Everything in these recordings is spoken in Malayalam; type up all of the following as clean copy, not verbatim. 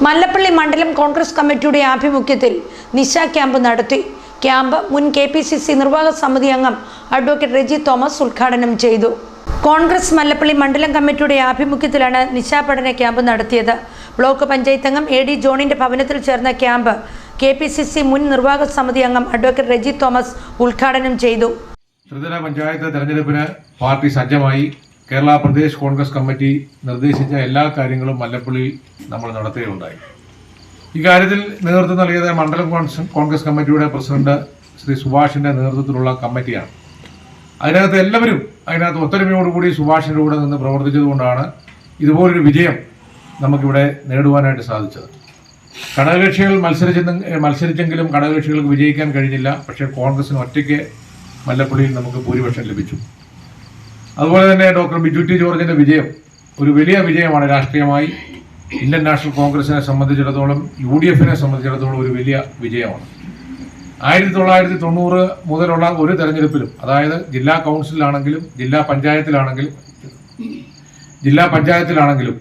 മല്ലപ്പള്ളി മണ്ഡലം കോൺഗ്രസ് കമ്മിറ്റിയുടെ ആഭിമുഖ്യത്തിൽ നിശ ക്യാമ്പ് നടത്തി. ക്യാമ്പ് മുൻ KPCC നിർവാഹക സമിതി അംഗം അഡ്വക്കേറ്റ് റെജി തോമസ് ഉദ്ഘാടനം ചെയ്തു. കോൺഗ്രസ് മല്ലപ്പള്ളി മണ്ഡലം കമ്മിറ്റിയുടെ ആഭിമുഖ്യത്തിലാണ് നിശാ പഠന ക്യാമ്പ് നടത്തിയത്. ബ്ലോക്ക് പഞ്ചായത്ത് അംഗം AD ജോണിന്റെ ഭവനത്തിൽ ചേർന്ന ക്യാമ്പ് KPCC മുൻ നിർവാഹക സമിതി അംഗം അഡ്വക്കേറ്റ് റെജി തോമസ് ഉദ്ഘാടനം ചെയ്തു. ത്രിതല പഞ്ചായത്ത് തെരഞ്ഞെടുപ്പിന് പാർട്ടി സജ്ജമായി. കേരള പ്രദേശ് കോൺഗ്രസ് കമ്മിറ്റി നിർദ്ദേശിച്ച എല്ലാ കാര്യങ്ങളും മല്ലപ്പള്ളിയിൽ നമ്മൾ നടത്തുകയുണ്ടായി. ഇക്കാര്യത്തിൽ നേതൃത്വം നൽകിയത് മണ്ഡലം കോൺഗ്രസ് കമ്മിറ്റിയുടെ പ്രസിഡന്റ് ശ്രീ സുഭാഷിന്റെ നേതൃത്വത്തിലുള്ള കമ്മിറ്റിയാണ്. അതിനകത്ത് ഒത്തൊരുമയോടുകൂടി സുഭാഷിന്റെ കൂടെ നിന്ന് പ്രവർത്തിച്ചതുകൊണ്ടാണ് ഇതുപോലൊരു വിജയം നമുക്കിവിടെ നേടുവാനായിട്ട് സാധിച്ചത്. ഘടകകക്ഷികൾ മത്സരിച്ചെങ്കിലും ഘടകകക്ഷികൾക്ക് വിജയിക്കാൻ കഴിഞ്ഞില്ല. പക്ഷേ കോൺഗ്രസിന് ഒറ്റയ്ക്ക് മല്ലപ്പള്ളിയിൽ നമുക്ക് ഭൂരിപക്ഷം ലഭിച്ചു. അതുപോലെ തന്നെ ഡോക്ടർ ബിജു ടി ജോർജിന്റെ വിജയം ഒരു വലിയ വിജയമാണ്. രാഷ്ട്രീയമായി ഇന്ത്യൻ നാഷണൽ കോൺഗ്രസിനെ സംബന്ധിച്ചിടത്തോളം, UDFനെ സംബന്ധിച്ചിടത്തോളം ഒരു വലിയ വിജയമാണ്. 1990 മുതലുള്ള ഒരു തെരഞ്ഞെടുപ്പിലും, അതായത് ജില്ലാ കൗൺസിലാണെങ്കിലും ജില്ലാ പഞ്ചായത്തിലാണെങ്കിലും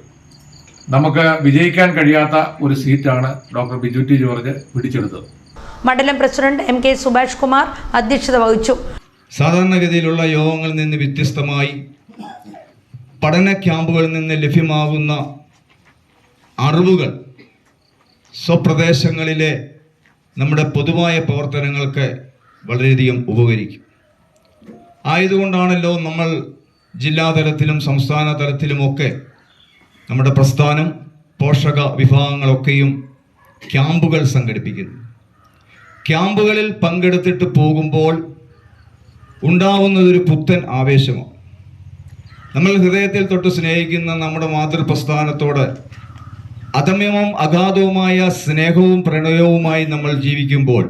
നമുക്ക് വിജയിക്കാൻ കഴിയാത്ത ഒരു സീറ്റാണ് ഡോക്ടർ ബിജു ടി ജോർജ് പിടിച്ചെടുത്തത്. മണ്ഡലം പ്രസിഡന്റ് MK സുഭാഷ് കുമാർ അധ്യക്ഷത വഹിച്ചു. സാധാരണഗതിയിലുള്ള യോഗങ്ങളിൽ നിന്ന് വ്യത്യസ്തമായി പഠന ക്യാമ്പുകളിൽ നിന്ന് ലഭ്യമാകുന്ന അറിവുകൾ സ്വപ്രദേശങ്ങളിലെ നമ്മുടെ പൊതുവായ പ്രവർത്തനങ്ങൾക്ക് വളരെയധികം ഉപകരിക്കും. ആയതുകൊണ്ടാണല്ലോ നമ്മൾ ജില്ലാതലത്തിലും സംസ്ഥാന തലത്തിലുമൊക്കെ നമ്മുടെ പ്രസ്ഥാനം, പോഷക വിഭാഗങ്ങളൊക്കെയും ക്യാമ്പുകൾ സംഘടിപ്പിക്കുന്നു. ക്യാമ്പുകളിൽ പങ്കെടുത്തിട്ട് പോകുമ്പോൾ ഉണ്ടാവുന്നതൊരു പുത്തൻ ആവേശമാണ്. നമ്മൾ ഹൃദയത്തിൽ തൊട്ട് സ്നേഹിക്കുന്ന നമ്മുടെ മാതൃപ്രസ്ഥാനത്തോട് അദമ്യവും അഗാധവുമായ സ്നേഹവും പ്രണയവുമായി നമ്മൾ ജീവിക്കുമ്പോൾ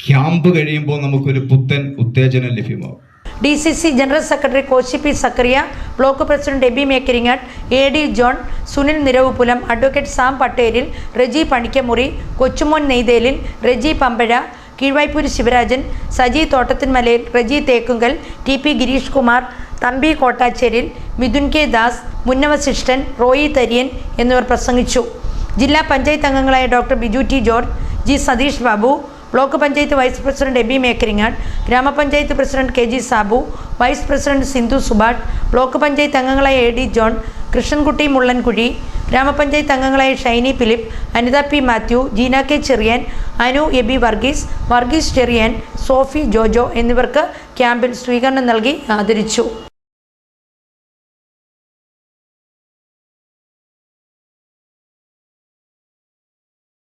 ക്യാമ്പ് കഴിയുമ്പോൾ നമുക്കൊരു പുത്തൻ ഉത്തേജനം ലഭ്യമാകും. DCC general secretary Koshy P Zacharia, block president Abi Mekkaringad, AD John, Sunil Niravupulam, advocate Sam Pattheril, Reji Panikkamuri, Kochumon Neythelil, Reji Pampazha, Keezhvaipur Sivarajan, Saji Thottathinmalayil, Reji Thekkunkal, TP Gireesh Kumar, Thampi Kottacheril, Mithun K Das, മുന്നവശിഷ്ടൻ, റോയി തരിയൻ എന്നിവർ പ്രസംഗിച്ചു. ജില്ലാ പഞ്ചായത്ത് അംഗങ്ങളായ doctor Biju T George, G Satheesh Babu, block panchayat vice president Abi Mekkaringad, ഗ്രാമപഞ്ചായത്ത് president KG Sabu, vice president Sindhu Subhash, block panchayat അംഗങ്ങളായ AD ജോൺ, കൃഷ്ണൻകുട്ടി മുള്ളൻകുഴി, ഗ്രാമപഞ്ചായത്ത് അംഗങ്ങളായ ഷൈനി ഫിലിപ്പ്, അനിത P മാത്യു, ജീന K ചെറിയാൻ, അനു എബി വർഗീസ് ചെറിയാൻ, സോഫി ജോജോ എന്നിവർക്ക് ക്യാമ്പിൽ സ്വീകരണം നൽകി ആദരിച്ചു.